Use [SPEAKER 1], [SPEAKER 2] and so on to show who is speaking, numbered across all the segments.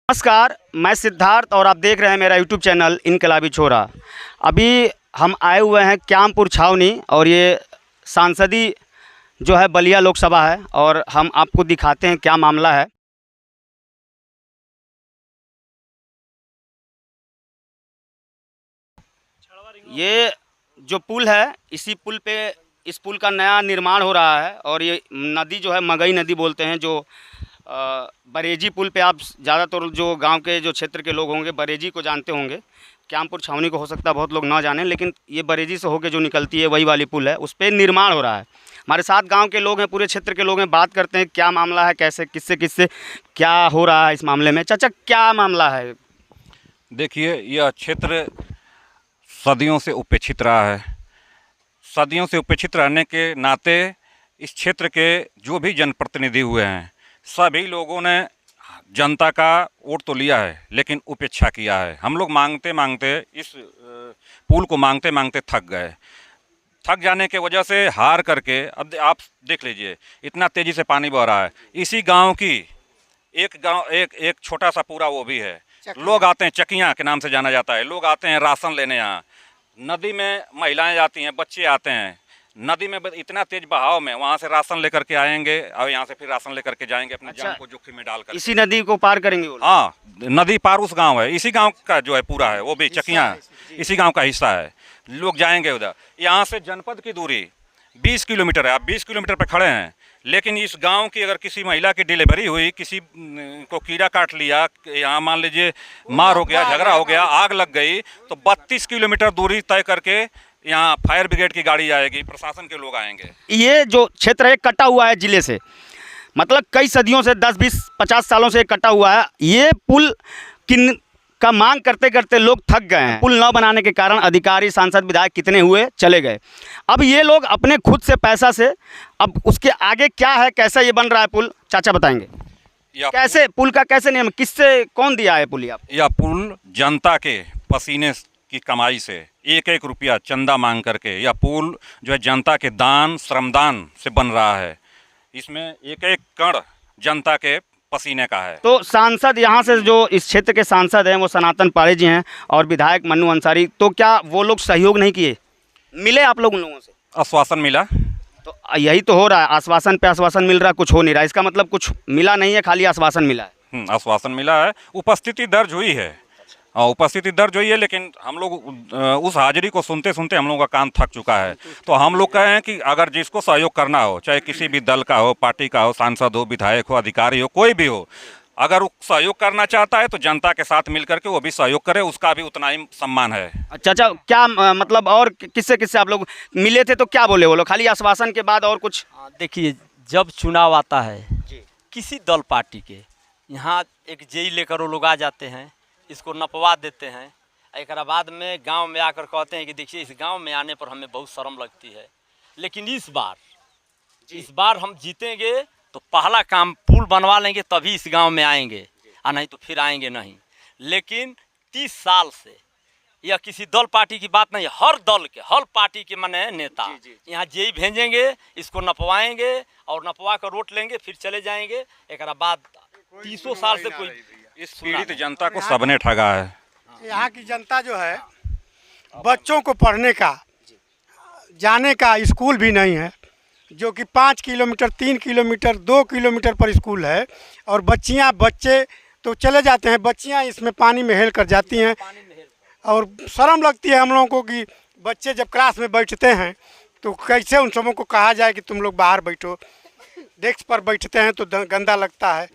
[SPEAKER 1] नमस्कार, मैं सिद्धार्थ और आप देख रहे हैं मेरा यूट्यूब चैनल इनकलाबी छोरा। अभी हम आए हुए हैं क्यामपुर छावनी और ये सांसदीय जो है बलिया लोकसभा है और हम आपको दिखाते हैं क्या मामला है। ये जो पुल है इस पुल का नया निर्माण हो रहा है और ये नदी जो है मगई नदी बोलते हैं, जो बरेजी पुल पे आप ज़्यादातर जो गांव के जो क्षेत्र के लोग होंगे बरेजी को जानते होंगे। क्यामपुर छावनी को हो सकता है बहुत लोग ना जानें, लेकिन ये बरेजी से होके जो निकलती है वही वाली पुल है, उस पर निर्माण हो रहा है। हमारे साथ गांव के लोग हैं, पूरे क्षेत्र के लोग हैं, बात करते हैं क्या मामला है, कैसे किससे क्या हो रहा है इस मामले में। चाचा क्या मामला है?
[SPEAKER 2] देखिए, यह क्षेत्र सदियों से उपेक्षित रहा है। सदियों से उपेक्षित रहने के नाते इस क्षेत्र के जो भी जनप्रतिनिधि हुए हैं सभी लोगों ने जनता का वोट तो लिया है लेकिन उपेक्षा किया है। हम लोग मांगते मांगते इस पुल को मांगते मांगते थक गए। थक जाने के वजह से हार करके अब आप देख लीजिए इतना तेज़ी से पानी बह रहा है। इसी गांव की एक छोटा सा पूरा वो भी है। लोग आते हैं, चकियाँ के नाम से जाना जाता है, लोग आते हैं राशन लेने। यहाँ नदी में महिलाएं जाती हैं, बच्चे आते हैं। नदी में इतना तेज बहाव में वहाँ से राशन लेकर के आएंगे और यहाँ से फिर राशन लेकर के जाएंगे अपने जान को जोखिम में डालकर।
[SPEAKER 1] इसी नदी को पार करेंगे वो लोग?
[SPEAKER 2] हाँ, नदी पार उस गांव है, इसी गांव का जो है पूरा है, वो भी चकियाँ इसी गांव का हिस्सा है। लोग जाएंगे उधर। यहाँ से जनपद की दूरी 20 किलोमीटर है। आप 20 किलोमीटर पर खड़े हैं, लेकिन इस गांव की अगर किसी महिला की डिलीवरी हुई, किसी को कीड़ा काट लिया, यहाँ मान लीजिए मार हो गया, झगड़ा हो गया, आग लग गई, तो 32 किलोमीटर दूरी तय करके यहाँ फायर ब्रिगेड की गाड़ी आएगी, प्रशासन के लोग आएंगे।
[SPEAKER 1] ये जो क्षेत्र है कटा हुआ है जिले से, मतलब कई सदियों से 10, 20, 50 सालों से कटा हुआ है। ये पुल किन का मांग करते करते लोग थक गए हैं। पुल न बनाने के कारण अधिकारी, सांसद, विधायक कितने हुए चले गए। अब ये लोग अपने खुद से पैसा से, अब उसके आगे क्या है, कैसा ये बन रहा है पुल, चाचा बताएंगे कैसे पुल का कैसे नियम, किससे कौन दिया है पुल?
[SPEAKER 2] यह पुल जनता के पसीने की कमाई से 1-1 रुपया चंदा मांग करके यह पुल जो है जनता के दान, श्रमदान से बन रहा है। इसमें एक एक कण जनता के पसीने का है। तो
[SPEAKER 1] सांसद यहाँ से जो इस क्षेत्र के सांसद हैं वो सनातन पाड़े जी हैं और विधायक मन्नू अंसारी, तो क्या वो लोग सहयोग नहीं किए? मिले आप लोग उन लोगों से?
[SPEAKER 2] आश्वासन मिला।
[SPEAKER 1] तो यही तो हो रहा है, आश्वासन पे आश्वासन मिल रहा है, कुछ हो नहीं रहा। इसका मतलब कुछ मिला नहीं है, खाली आश्वासन मिला है।
[SPEAKER 2] आश्वासन मिला है, उपस्थिति दर्ज हुई है। उपस्थिति दर्ज हुई है, लेकिन हम लोग उस हाजिरी को सुनते सुनते हम लोगों का कान थक चुका है। तो हम लोग कहें कि अगर जिसको सहयोग करना हो, चाहे किसी भी दल का हो, पार्टी का हो, सांसद हो, विधायक हो, अधिकारी हो, कोई भी हो, अगर वो सहयोग करना चाहता है तो जनता के साथ मिलकर के वो भी सहयोग करे, उसका भी उतना ही सम्मान है।
[SPEAKER 1] अच्छा, क्या मतलब और किससे आप लोग मिले थे तो क्या बोले वो लोग? खाली आश्वासन के बाद और कुछ?
[SPEAKER 3] देखिए, जब चुनाव आता है किसी दल पार्टी के, यहाँ एक जेई लेकर वो लोग आ जाते हैं, इसको नपवा देते हैं। एक बाद में गांव में आकर कहते हैं कि देखिए इस गांव में आने पर हमें बहुत शर्म लगती है, लेकिन इस बार हम जीतेंगे तो पहला काम पुल बनवा लेंगे, तभी इस गांव में आएंगे, और नहीं तो फिर आएंगे नहीं। लेकिन 30 साल से यह किसी दल पार्टी की बात नहीं, हर दल के, हर पार्टी के माने नेता यहाँ जेई भेजेंगे, इसको नपवाएंगे और नपवा कर वोट लेंगे, फिर चले जाएंगे। एक बाद 30 साल से कोई
[SPEAKER 2] इस पीड़ित जनता को सबने ठगा है।
[SPEAKER 4] यहाँ की जनता जो है, बच्चों को पढ़ने का, जाने का स्कूल भी नहीं है, जो कि 5 किलोमीटर, 3 किलोमीटर, 2 किलोमीटर पर स्कूल है, और बच्चे तो चले जाते हैं, बच्चियाँ इसमें पानी में हेल कर जाती हैं, और शर्म लगती है हम लोगों को कि बच्चे जब क्लास में बैठते हैं तो कैसे उन सबों को कहा जाए कि तुम लोग बाहर बैठो। डेस्क पर बैठते हैं तो गंदा लगता है।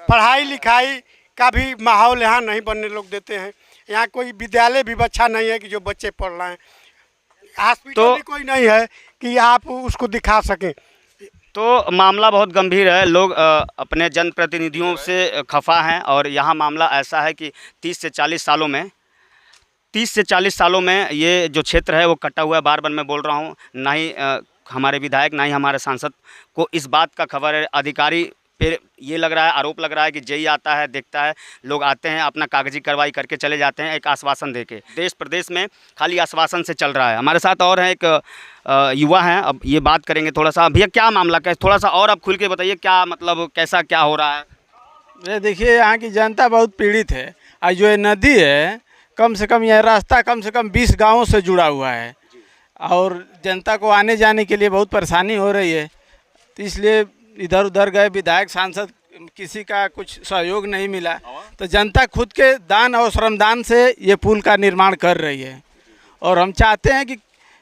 [SPEAKER 4] पढ़ाई लिखाई का भी माहौल यहाँ नहीं बनने लोग देते हैं। यहाँ कोई विद्यालय भी अच्छा नहीं है कि जो बच्चे पढ़ रहे हैं। हॉस्पिटल भी कोई नहीं है कि आप उसको दिखा सकें।
[SPEAKER 1] तो मामला बहुत गंभीर है। लोग अपने जनप्रतिनिधियों से खफा हैं और यहाँ मामला ऐसा है कि 30 से 40 सालों में ये जो क्षेत्र है वो कटा हुआ है। बार बार मैं बोल रहा हूँ, ना ही हमारे विधायक ना ही हमारे सांसद को इस बात का खबर है। अधिकारी पे ये लग रहा है, आरोप लग रहा है कि जेई आता है, देखता है, लोग आते हैं, अपना कागजी कार्रवाई करके चले जाते हैं, एक आश्वासन देके। देश प्रदेश में खाली आश्वासन से चल रहा है। हमारे साथ और हैं, एक युवा हैं, अब ये बात करेंगे थोड़ा सा। भैया क्या मामला, कैसे, थोड़ा सा और आप खुल के बताइए, क्या मतलब कैसा क्या हो रहा है?
[SPEAKER 5] ये देखिए यहाँ की जनता बहुत पीड़ित है। और जो ये नदी है, कम से कम यह रास्ता कम से कम 20 गांवों से जुड़ा हुआ है और जनता को आने जाने के लिए बहुत परेशानी हो रही है। तो इसलिए इधर उधर गए, विधायक सांसद किसी का कुछ सहयोग नहीं मिला, तो जनता खुद के दान और श्रमदान से ये पुल का निर्माण कर रही है। और हम चाहते हैं कि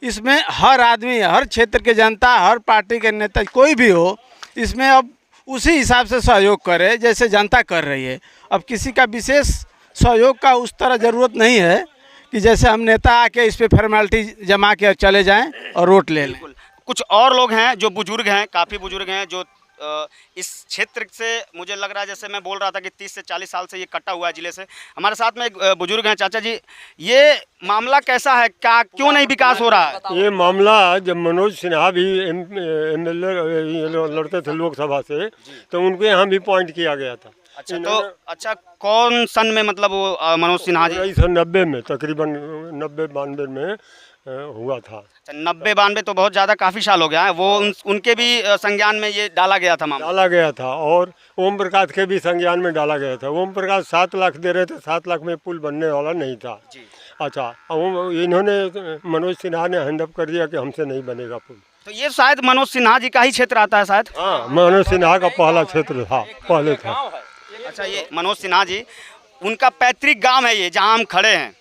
[SPEAKER 5] इसमें हर आदमी, हर क्षेत्र के जनता, हर पार्टी के नेता, कोई भी हो, इसमें अब उसी हिसाब से सहयोग करे जैसे जनता कर रही है। अब किसी का विशेष सहयोग का उस तरह ज़रूरत नहीं है कि जैसे हम नेता आके इस पर फॉर्मेलिटी जमा के चले जाएं और वोट ले लें।
[SPEAKER 1] कुछ और लोग हैं जो बुजुर्ग हैं, काफ़ी बुजुर्ग हैं, जो इस क्षेत्र से मुझे लग रहा है, जैसे मैं बोल रहा था कि 30 से 40 साल से ये कटा हुआ है जिले से। हमारे साथ में एक बुजुर्ग हैं। चाचा जी, ये मामला कैसा है, क्या क्यों नहीं विकास हो रहा है?
[SPEAKER 6] ये मामला जब मनोज सिन्हा भी MLA लड़ते थे लोकसभा से, तो उनके यहाँ भी पॉइंट किया गया था।
[SPEAKER 1] अच्छा, तो अच्छा कौन सन में, मतलब वो मनोज सिन्हा जी?
[SPEAKER 6] 1990 में, तकरीबन 90-92 में हुआ था।
[SPEAKER 1] 90-92 तो बहुत ज़्यादा, काफ़ी साल हो गया है। वो उनके भी संज्ञान में ये डाला गया था मामला?
[SPEAKER 6] डाला गया था, और ओम प्रकाश के भी संज्ञान में डाला गया था। ओम प्रकाश 7 लाख दे रहे थे, 7 लाख में पुल बनने वाला नहीं था
[SPEAKER 1] जी।
[SPEAKER 6] अच्छा, इन्होंने मनोज सिन्हा ने हैंडअप कर दिया कि हमसे नहीं बनेगा पुल।
[SPEAKER 1] तो ये शायद मनोज सिन्हा जी का ही क्षेत्र आता है शायद?
[SPEAKER 6] हाँ, मनोज सिन्हा का पहला क्षेत्र था, पहले था।
[SPEAKER 1] अच्छा, ये मनोज सिन्हा जी, उनका पैतृक गांव है ये जहां हम खड़े हैं,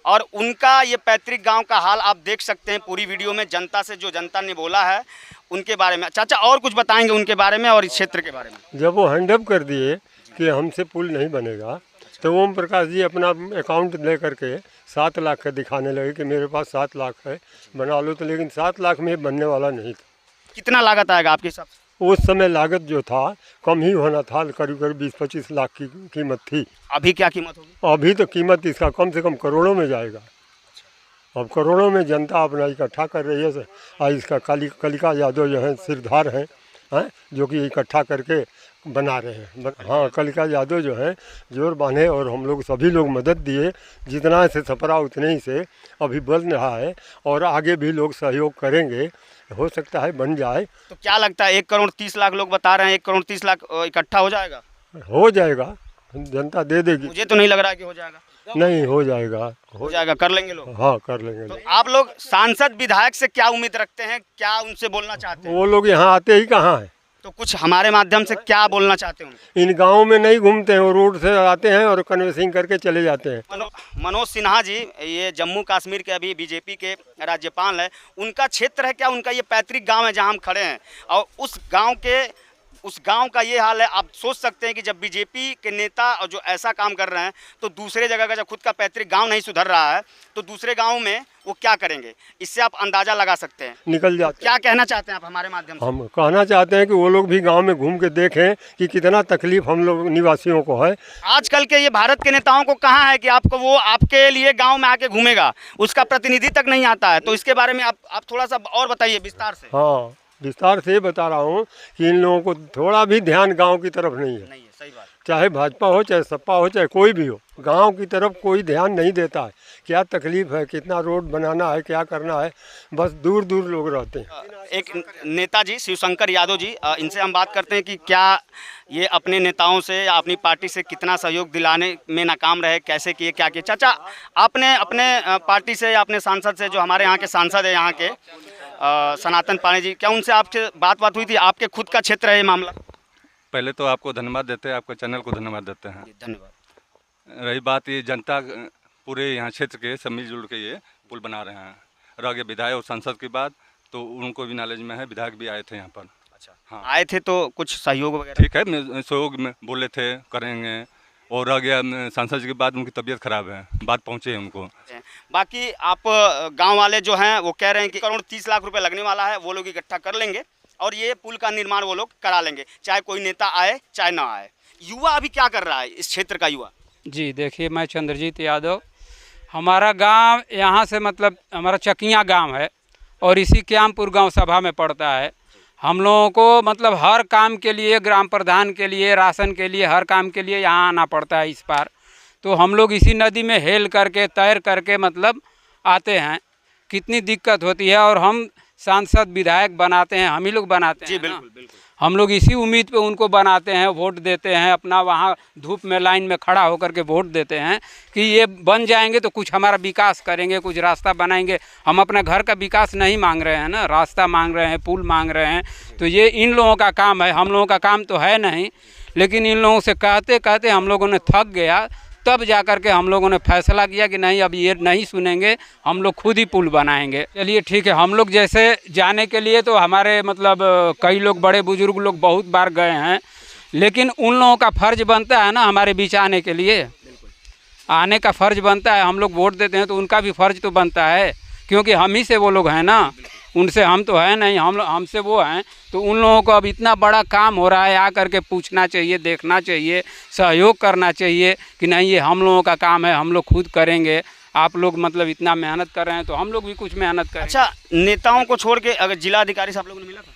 [SPEAKER 1] और उनका ये पैतृक गांव का हाल आप देख सकते हैं पूरी वीडियो में। जनता से जो जनता ने बोला है उनके बारे में। चाचा और कुछ बताएंगे उनके बारे में और इस क्षेत्र के बारे में?
[SPEAKER 6] जब वो हैंडअप कर दिए कि हमसे पुल नहीं बनेगा, तो ओम प्रकाश जी अपना अकाउंट ले करके 7 लाख का दिखाने लगे कि मेरे पास 7 लाख है, बना लो। तो लेकिन 7 लाख में बनने वाला नहीं था।
[SPEAKER 1] कितना लागत आएगा आपके हिसाब से?
[SPEAKER 6] उस समय लागत जो था कम ही होना था, करीब करीब 20-25 लाख की कीमत थी।
[SPEAKER 1] अभी क्या कीमत होगी?
[SPEAKER 6] अभी तो कीमत इसका कम से कम करोड़ों में जाएगा। अब करोड़ों में जनता अपना इकट्ठा कर रही है। और इसका कलिका यादव जो हैं सिरधार हैं, जो कि इकट्ठा करके बना रहे हैं। हाँ, कलिका यादव जो हैं जोर बांधे, और हम लोग सभी लोग मदद दिए, जितना से सपरा उतने ही से अभी बन रहा है, और आगे भी लोग सहयोग करेंगे, हो सकता है बन जाए।
[SPEAKER 1] तो क्या लगता है, 1 करोड़ 30 लाख लोग बता रहे हैं, 1 करोड़ 30 लाख इकट्ठा हो जाएगा?
[SPEAKER 6] हो जाएगा, जनता दे देगी।
[SPEAKER 1] मुझे तो नहीं लग रहा है कि हो जाएगा।
[SPEAKER 6] नहीं, हो जाएगा,
[SPEAKER 1] हो जाएगा, कर लेंगे लोग।
[SPEAKER 6] हाँ, कर लेंगे।
[SPEAKER 1] तो आप लोग सांसद विधायक से क्या उम्मीद रखते हैं, क्या उनसे बोलना चाहते हैं?
[SPEAKER 6] वो लोग यहाँ आते ही कहाँ हैं?
[SPEAKER 1] तो कुछ हमारे माध्यम से क्या बोलना चाहते हैं उनको?
[SPEAKER 6] इन गाँव में नहीं घूमते हैं, वो रोड से आते हैं और कन्वेंसिंग करके चले जाते हैं।
[SPEAKER 1] मनोज सिन्हा जी, ये जम्मू कश्मीर के अभी बीजेपी के राज्यपाल है, उनका क्षेत्र है क्या? उनका ये पैतृक गांव है जहां हम खड़े हैं, और उस गांव का ये हाल है। आप सोच सकते हैं कि जब बीजेपी के नेता और जो ऐसा काम कर रहे हैं, तो दूसरे जगह का जब खुद का पैतृक गांव नहीं सुधर रहा है, तो दूसरे गांव में वो क्या करेंगे, इससे आप अंदाज़ा लगा सकते हैं।
[SPEAKER 6] निकल जाते।
[SPEAKER 1] क्या कहना चाहते हैं आप हमारे माध्यम से?
[SPEAKER 6] हम कहना चाहते हैं कि वो लोग भी गांव में घूम के देखें कि कितना तकलीफ हम लोग निवासियों को है।
[SPEAKER 1] आजकल के ये भारत के नेताओं को कहाँ है कि आपको वो आपके लिए गांव में आके घूमेगा, उसका प्रतिनिधि तक नहीं आता है। तो इसके बारे में आप थोड़ा सा और बताइए विस्तार से।
[SPEAKER 6] हाँ, विस्तार से बता रहा हूँ कि इन लोगों को थोड़ा भी ध्यान गांव की तरफ नहीं है।
[SPEAKER 1] सही बात।
[SPEAKER 6] चाहे भाजपा हो, चाहे सपा हो, चाहे कोई भी हो, गांव की तरफ कोई ध्यान नहीं देता है। क्या तकलीफ है, कितना रोड बनाना है, क्या करना है, बस दूर दूर लोग रहते हैं।
[SPEAKER 1] एक नेताजी शिवशंकर यादव जी, इनसे हम बात करते हैं कि क्या ये अपने नेताओं से या अपनी पार्टी से कितना सहयोग दिलाने में नाकाम रहे, कैसे किए, क्या किए। चाचा, आपने अपने पार्टी से या अपने सांसद से, जो हमारे यहाँ के सांसद है यहाँ के सनातन पांडे जी, क्या उनसे आपसे बात हुई थी? आपके खुद का क्षेत्र है ये मामला?
[SPEAKER 2] पहले तो आपको धन्यवाद देते हैं, आपके चैनल को धन्यवाद देते हैं।
[SPEAKER 1] धन्यवाद।
[SPEAKER 2] रही बात ये जनता पूरे यहाँ क्षेत्र के सब मिलजुल के ये पुल बना रहे हैं। रह गए विधायक और सांसद की बात, तो उनको भी नॉलेज में है, विधायक भी आए थे यहाँ पर।
[SPEAKER 1] अच्छा,
[SPEAKER 2] हाँ,
[SPEAKER 1] आए थे तो कुछ सहयोग वगैरह?
[SPEAKER 2] ठीक है, सहयोग में बोले थे करेंगे, और रह गया सांसद जी के बाद उनकी तबीयत खराब है, बात पहुँचे है उनको।
[SPEAKER 1] बाकी आप गांव वाले जो हैं वो कह रहे हैं कि 1 करोड़ 30 लाख रुपए लगने वाला है, वो लोग इकट्ठा कर लेंगे और ये पुल का निर्माण वो लोग करा लेंगे, चाहे कोई नेता आए चाहे ना आए। युवा अभी क्या कर रहा है इस क्षेत्र का युवा?
[SPEAKER 7] जी देखिए, मैं चंद्रजीत यादव, हमारा गांव यहाँ से मतलब हमारा चकिया गांव है और इसी क्यामपुर गांव सभा में पड़ता है। हम लोगों को मतलब हर काम के लिए, ग्राम प्रधान के लिए, राशन के लिए, हर काम के लिए यहाँ आना पड़ता है इस पार। तो हम लोग इसी नदी में हेल करके, तैर करके मतलब आते हैं। कितनी दिक्कत होती है, और हम सांसद विधायक बनाते हैं, हम ही लोग बनाते हैं।
[SPEAKER 1] जी बिल्कुल बिल्कुल।
[SPEAKER 7] हम लोग इसी उम्मीद पे उनको बनाते हैं, वोट देते हैं, अपना वहाँ धूप में लाइन में खड़ा होकर के वोट देते हैं कि ये बन जाएंगे तो कुछ हमारा विकास करेंगे, कुछ रास्ता बनाएंगे। हम अपने घर का विकास नहीं मांग रहे हैं ना, रास्ता मांग रहे हैं, पुल मांग रहे हैं। तो ये इन लोगों का काम है, हम लोगों का काम तो है नहीं। लेकिन इन लोगों से कहते कहते हम लोगों ने थक गया, तब जा कर के हम लोगों ने फैसला किया कि नहीं, अब ये नहीं सुनेंगे, हम लोग खुद ही पुल बनाएंगे। चलिए ठीक है, हम लोग जैसे जाने के लिए तो हमारे मतलब कई लोग बड़े बुजुर्ग लोग बहुत बार गए हैं, लेकिन उन लोगों का फ़र्ज़ बनता है ना हमारे बीच आने के लिए, आने का फ़र्ज़ बनता है। हम लोग वोट देते हैं तो उनका भी फ़र्ज़ तो बनता है, क्योंकि हम ही से वो लोग हैं ना, उनसे हम तो है नहीं, हमसे वो हैं। तो उन लोगों को अब इतना बड़ा काम हो रहा है, आ करके पूछना चाहिए, देखना चाहिए, सहयोग करना चाहिए कि नहीं ये हम लोगों का काम है, हम लोग खुद करेंगे। आप लोग मतलब इतना मेहनत कर रहे हैं तो हम लोग भी कुछ मेहनत करें।
[SPEAKER 1] अच्छा, नेताओं को छोड़ के अगर जिलाधिकारी से आप लोगों ने मिला था?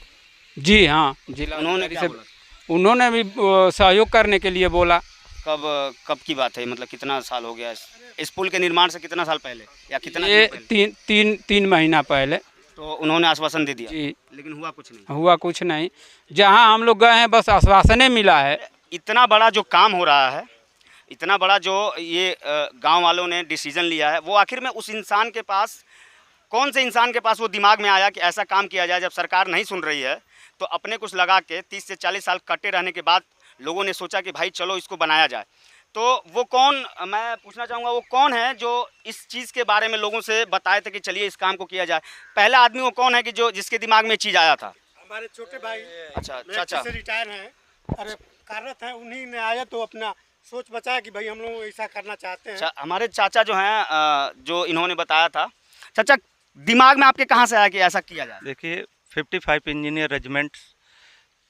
[SPEAKER 7] जी हाँ, जिला
[SPEAKER 1] उन्होंने
[SPEAKER 7] अधिकारी
[SPEAKER 1] क्या
[SPEAKER 7] से
[SPEAKER 1] बोला?
[SPEAKER 7] उन्होंने भी सहयोग करने के लिए बोला।
[SPEAKER 1] कब की बात है, मतलब कितना साल हो गया इस पुल के निर्माण से? कितना साल पहले या कितना
[SPEAKER 7] ये
[SPEAKER 1] दिन पहले?
[SPEAKER 7] तीन महीना पहले।
[SPEAKER 1] तो उन्होंने आश्वासन दे दिया
[SPEAKER 7] जी,
[SPEAKER 1] लेकिन हुआ कुछ नहीं?
[SPEAKER 7] हुआ कुछ नहीं। जहाँ हम लोग गए हैं बस आश्वासन मिला है।
[SPEAKER 1] इतना बड़ा जो काम हो रहा है, इतना बड़ा जो ये गांव वालों ने डिसीजन लिया है, वो आखिर में उस इंसान के पास, कौन से इंसान के पास वो दिमाग में आया कि ऐसा काम किया जाए? जब सरकार नहीं सुन रही है तो अपने कुछ लगा के 30 से 40 साल कटे रहने के बाद लोगों ने सोचा कि भाई चलो इसको बनाया जाए। तो वो कौन, मैं पूछना चाहूँगा वो कौन है जो इस चीज़ के बारे में लोगों से बताए थे कि चलिए इस काम को किया जाए? पहला आदमी वो कौन है कि जो जिसके दिमाग में चीज़ आया था?
[SPEAKER 4] हमारे छोटे भाई,
[SPEAKER 1] अच्छा,
[SPEAKER 4] चाचा
[SPEAKER 1] चाचा
[SPEAKER 4] से रिटायर हैं, अरे कार्यरत हैं, उन्हीं ने आया तो अपना सोच बचाया कि भाई हम लोग ऐसा करना चाहते हैं।
[SPEAKER 1] हमारे चाचा जो हैं, जो इन्होंने बताया था। चाचा, दिमाग में आपके कहाँ से आया कि ऐसा किया जाए?
[SPEAKER 8] देखिए, 55 इंजीनियर रेजिमेंट्स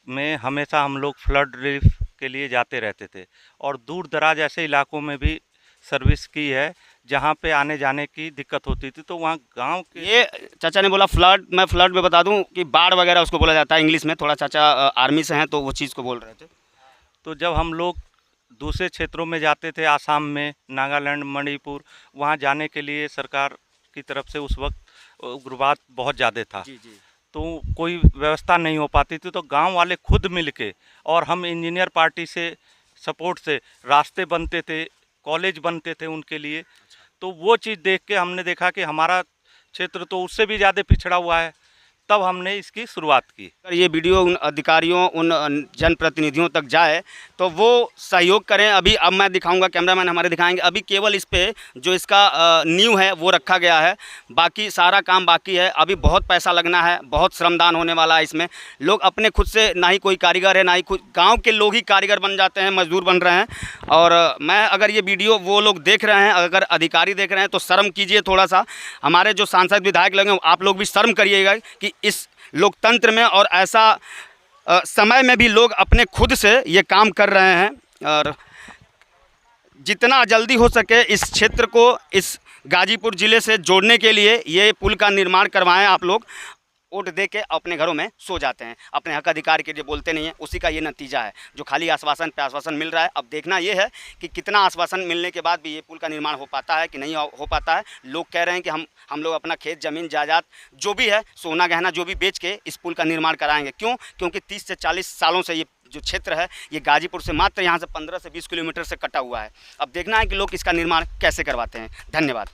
[SPEAKER 8] में हमेशा हम लोग फ्लड रिलीफ के लिए जाते रहते थे और दूर दराज ऐसे इलाकों में भी सर्विस की है जहाँ पे आने जाने की दिक्कत होती थी। तो वहाँ गांव के,
[SPEAKER 1] ये चाचा ने बोला फ्लड, मैं फ्लड में बता दूं कि बाढ़ वगैरह उसको बोला जाता है इंग्लिश में। थोड़ा चाचा आर्मी से हैं तो वो चीज़ को बोल रहे थे।
[SPEAKER 8] तो जब हम लोग दूसरे क्षेत्रों में जाते थे, आसाम में, नागालैंड, मणिपुर, वहाँ जाने के लिए सरकार की तरफ से उस वक्त उग्रवाद बहुत ज़्यादा था।
[SPEAKER 1] जी जी।
[SPEAKER 8] तो कोई व्यवस्था नहीं हो पाती थी। तो गांव वाले खुद मिलके और हम इंजीनियर पार्टी से सपोर्ट से रास्ते बनते थे, कॉलेज बनते थे उनके लिए। तो वो चीज़ देख के हमने देखा कि हमारा क्षेत्र तो उससे भी ज़्यादा पिछड़ा हुआ है, तब हमने इसकी शुरुआत की।
[SPEAKER 1] अगर ये वीडियो उन अधिकारियों, उन जनप्रतिनिधियों तक जाए तो वो सहयोग करें। अभी अब मैं दिखाऊंगा, कैमरामैन हमारे दिखाएंगे, अभी केवल इस पे जो इसका नींव है वो रखा गया है, बाकी सारा काम बाकी है। अभी बहुत पैसा लगना है, बहुत श्रमदान होने वाला है इसमें। लोग अपने खुद से, ना ही कोई कारीगर है, ना ही खुद, गाँव के लोग ही कारीगर बन जाते हैं, मजदूर बन रहे हैं। और मैं, अगर ये वीडियो वो लोग देख रहे हैं, अगर अधिकारी देख रहे हैं तो शर्म कीजिए थोड़ा सा। हमारे जो सांसद विधायक लगे, आप लोग भी शर्म करिएगा कि इस लोकतंत्र में और ऐसा समय में भी लोग अपने खुद से ये काम कर रहे हैं। और जितना जल्दी हो सके इस क्षेत्र को इस गाजीपुर ज़िले से जोड़ने के लिए ये पुल का निर्माण करवाएं। आप लोग वोट दे के अपने घरों में सो जाते हैं, अपने हक अधिकार के लिए बोलते नहीं हैं, उसी का ये नतीजा है जो खाली आश्वासन पे आश्वासन मिल रहा है। अब देखना ये है कि कितना आश्वासन मिलने के बाद भी ये पुल का निर्माण हो पाता है कि नहीं हो पाता है। लोग कह रहे हैं कि हम लोग अपना खेत, ज़मीन, जायदाद जो भी है, सोना गहना जो भी बेच के इस पुल का निर्माण कराएंगे। क्यों? क्योंकि 30 से 40 सालों से ये जो क्षेत्र है ये गाजीपुर से मात्र यहाँ से 15 से 20 किलोमीटर से कटा हुआ है। अब देखना है कि लोग इसका निर्माण कैसे करवाते हैं। धन्यवाद।